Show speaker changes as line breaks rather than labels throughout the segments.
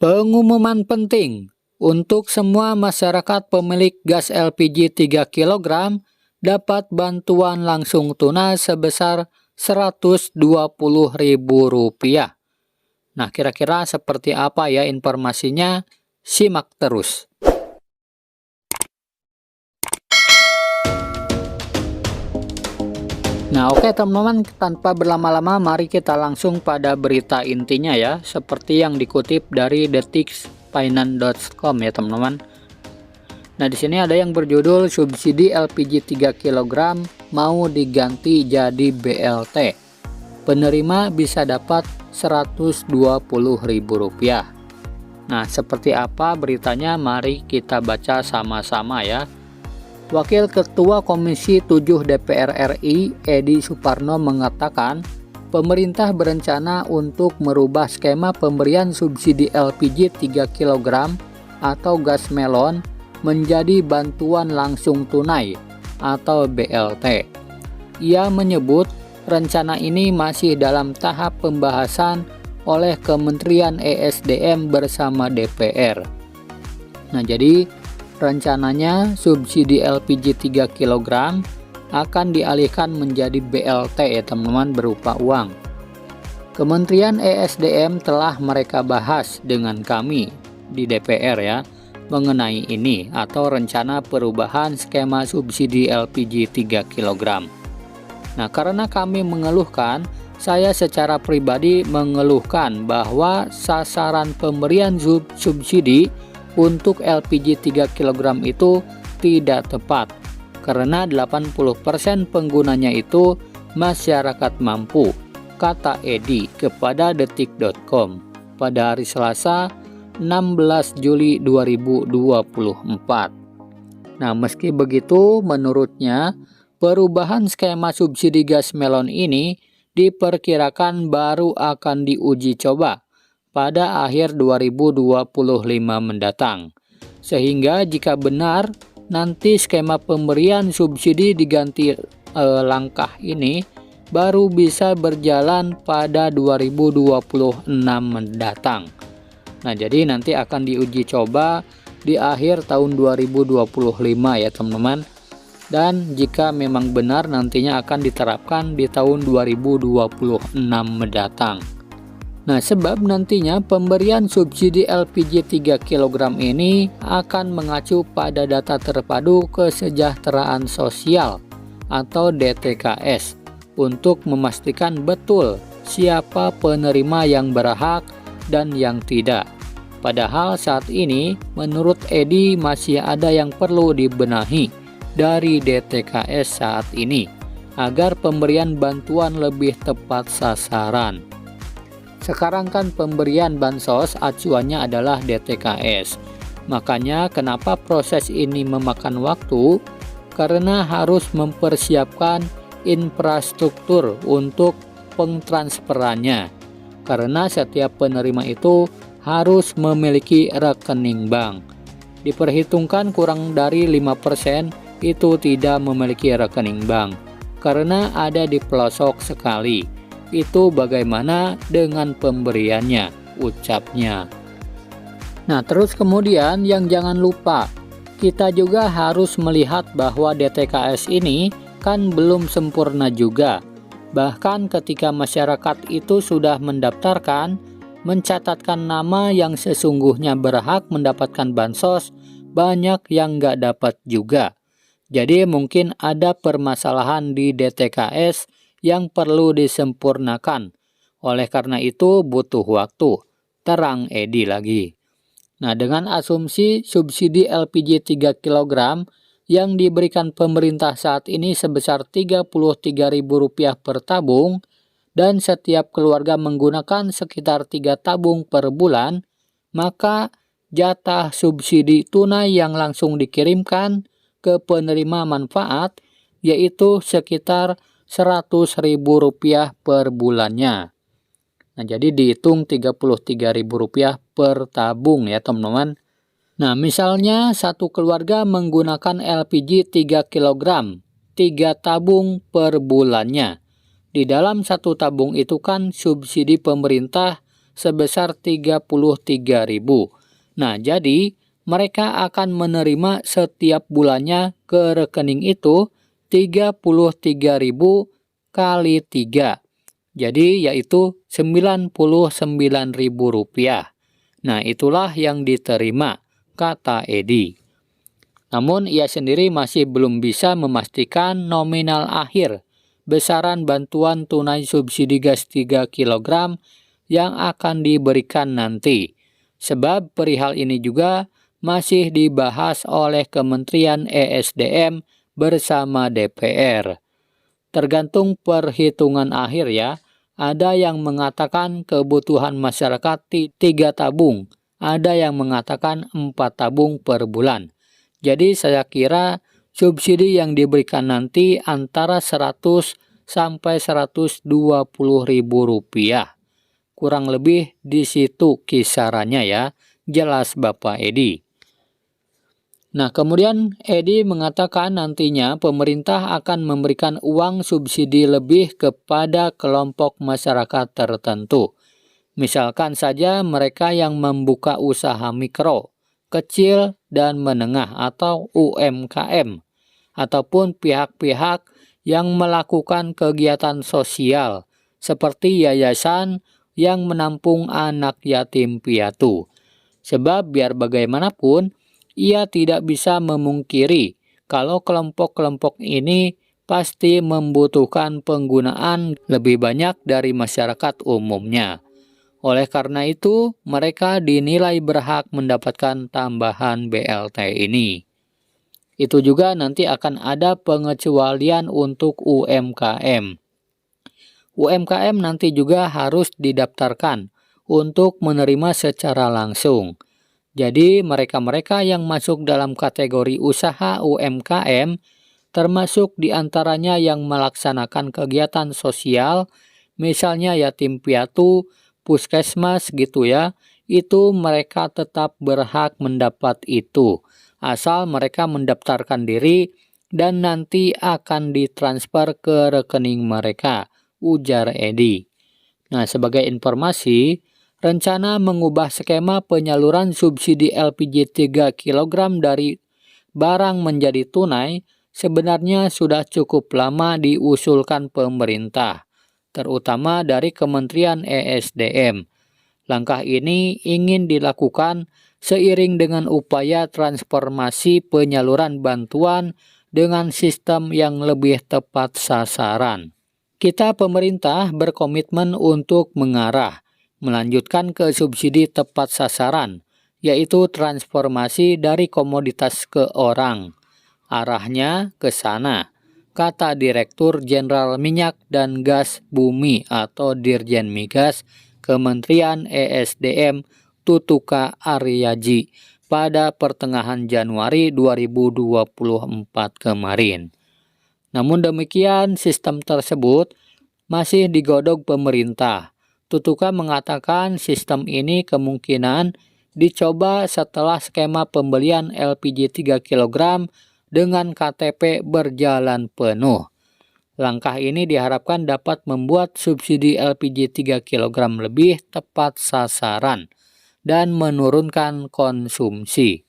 Pengumuman penting untuk semua masyarakat pemilik gas LPG 3 kg dapat bantuan langsung tunai sebesar Rp120.000. Nah, kira-kira seperti apa ya informasinya? Simak terus. Nah, oke teman-teman, tanpa berlama-lama mari kita langsung pada berita intinya ya, seperti yang dikutip dari detikfinance.com ya teman-teman. Nah, di sini ada yang berjudul subsidi LPG 3 kg mau diganti jadi BLT. Penerima bisa dapat Rp120.000. Nah, seperti apa beritanya? Mari kita baca sama-sama ya. Wakil Ketua Komisi 7 DPR RI, Edi Suparno mengatakan, pemerintah berencana untuk merubah skema pemberian subsidi LPG 3 kg atau gas melon menjadi bantuan langsung tunai atau BLT. Ia menyebut rencana ini masih dalam tahap pembahasan oleh Kementerian ESDM bersama DPR. Nah, jadi rencananya subsidi LPG 3 kg akan dialihkan menjadi BLT ya teman-teman, berupa uang. Kementerian ESDM telah mereka bahas dengan kami di DPR ya mengenai ini atau rencana perubahan skema subsidi LPG 3 kg. Nah, karena kami mengeluhkan, saya secara pribadi mengeluhkan bahwa sasaran pemberian subsidi untuk LPG 3 kg itu tidak tepat karena 80% penggunanya itu masyarakat mampu, kata Edi kepada detik.com pada hari Selasa 16 Juli 2024. Nah, meski begitu menurutnya perubahan skema subsidi gas melon ini diperkirakan baru akan diuji coba pada akhir 2025 mendatang. Sehingga jika benar nanti skema pemberian subsidi diganti langkah ini baru bisa berjalan pada 2026 mendatang. Nah, jadi nanti akan diuji coba di akhir tahun 2025 ya teman-teman. Dan jika memang benar nantinya akan diterapkan di tahun 2026 mendatang. Nah, sebab nantinya pemberian subsidi LPG 3 kg ini akan mengacu pada data terpadu kesejahteraan sosial atau DTKS untuk memastikan betul siapa penerima yang berhak dan yang tidak. Padahal saat ini menurut Edi masih ada yang perlu dibenahi dari DTKS saat ini agar pemberian bantuan lebih tepat sasaran. Sekarang kan pemberian bansos acuannya adalah DTKS. Makanya kenapa proses ini memakan waktu? Karena harus mempersiapkan infrastruktur untuk pentransferannya. Karena setiap penerima itu harus memiliki rekening bank. Diperhitungkan kurang dari 5% itu tidak memiliki rekening bank. Karena ada di pelosok sekali. Itu bagaimana dengan pemberiannya, ucapnya. Nah, terus kemudian yang jangan lupa, kita juga harus melihat bahwa DTKS ini kan belum sempurna juga. Bahkan ketika masyarakat itu sudah mendaftarkan, mencatatkan nama yang sesungguhnya berhak mendapatkan bansos, banyak yang nggak dapat juga. Jadi mungkin ada permasalahan di DTKS yang perlu disempurnakan. Oleh karena itu butuh waktu, terang Edi lagi. Nah, dengan asumsi subsidi LPG 3 kg yang diberikan pemerintah saat ini sebesar Rp33.000 per tabung dan setiap keluarga menggunakan sekitar 3 tabung per bulan, maka jatah subsidi tunai yang langsung dikirimkan ke penerima manfaat yaitu sekitar Rp100.000 per bulannya. Nah, jadi dihitung Rp33.000 per tabung ya teman-teman. Nah, misalnya satu keluarga menggunakan LPG 3 kg, 3 tabung per bulannya. Di dalam satu tabung itu kan subsidi pemerintah sebesar 33.000. Nah, jadi mereka akan menerima setiap bulannya ke rekening itu 33.000 kali 3. Jadi yaitu Rp99.000. Nah, itulah yang diterima, kata Edi. Namun ia sendiri masih belum bisa memastikan nominal akhir besaran bantuan tunai subsidi gas 3 kg yang akan diberikan nanti. Sebab perihal ini juga masih dibahas oleh Kementerian ESDM bersama DPR. Tergantung perhitungan akhir ya. Ada yang mengatakan kebutuhan masyarakat 3 tabung, ada yang mengatakan 4 tabung per bulan. Jadi saya kira subsidi yang diberikan nanti antara 100 sampai 120 ribu rupiah. Kurang lebih di situ kisarannya ya, jelas Bapak Edi. Nah, kemudian Edi mengatakan nantinya pemerintah akan memberikan uang subsidi lebih kepada kelompok masyarakat tertentu. Misalkan saja mereka yang membuka usaha mikro, kecil dan menengah atau UMKM, ataupun pihak-pihak yang melakukan kegiatan sosial seperti yayasan yang menampung anak yatim piatu. Sebab biar bagaimanapun, ia tidak bisa memungkiri kalau kelompok-kelompok ini pasti membutuhkan penggunaan lebih banyak dari masyarakat umumnya. Oleh karena itu, mereka dinilai berhak mendapatkan tambahan BLT ini. Itu juga nanti akan ada pengecualian untuk UMKM. UMKM nanti juga harus didaftarkan untuk menerima secara langsung. Jadi mereka-mereka yang masuk dalam kategori usaha UMKM, termasuk diantaranya yang melaksanakan kegiatan sosial, misalnya yatim piatu, puskesmas gitu ya, itu mereka tetap berhak mendapat itu, asal mereka mendaftarkan diri dan nanti akan ditransfer ke rekening mereka, ujar Edi. Nah, sebagai informasi, rencana mengubah skema penyaluran subsidi LPG 3 kg dari barang menjadi tunai sebenarnya sudah cukup lama diusulkan pemerintah, terutama dari Kementerian ESDM. Langkah ini ingin dilakukan seiring dengan upaya transformasi penyaluran bantuan dengan sistem yang lebih tepat sasaran. Kita pemerintah berkomitmen untuk melanjutkan ke subsidi tepat sasaran, yaitu transformasi dari komoditas ke orang. Arahnya ke sana, kata Direktur Jenderal Minyak dan Gas Bumi atau Dirjen Migas Kementerian ESDM Tutuka Aryaji pada pertengahan Januari 2024 kemarin. Namun demikian, sistem tersebut masih digodok pemerintah. Tutuka mengatakan sistem ini kemungkinan dicoba setelah skema pembelian LPG 3 kg dengan KTP berjalan penuh. Langkah ini diharapkan dapat membuat subsidi LPG 3 kg lebih tepat sasaran dan menurunkan konsumsi.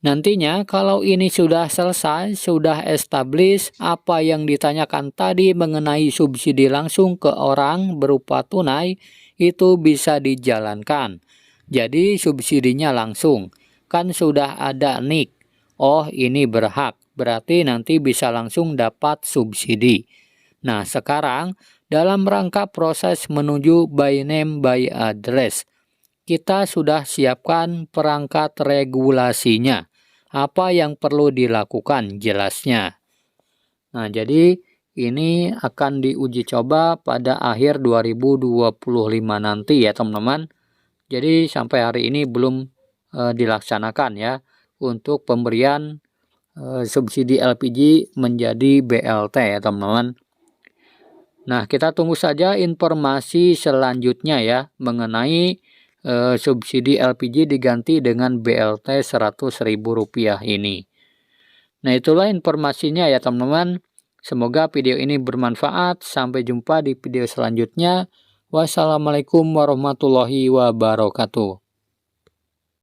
Nantinya kalau ini sudah selesai, sudah established, apa yang ditanyakan tadi mengenai subsidi langsung ke orang berupa tunai, itu bisa dijalankan. Jadi subsidinya langsung, kan sudah ada NIK. Oh, ini berhak, berarti nanti bisa langsung dapat subsidi. Nah, sekarang dalam rangka proses menuju by name by address, kita sudah siapkan perangkat regulasinya. Apa yang perlu dilakukan jelasnya. Nah, jadi ini akan diuji coba pada akhir 2025 nanti ya teman-teman. Jadi sampai hari ini belum dilaksanakan ya untuk pemberian subsidi LPG menjadi BLT ya teman-teman. Nah, kita tunggu saja informasi selanjutnya ya mengenai subsidi LPG diganti dengan BLT Rp100.000 ini. Nah, itulah informasinya ya teman-teman. Semoga video ini bermanfaat. Sampai jumpa di video selanjutnya. Wassalamualaikum warahmatullahi wabarakatuh.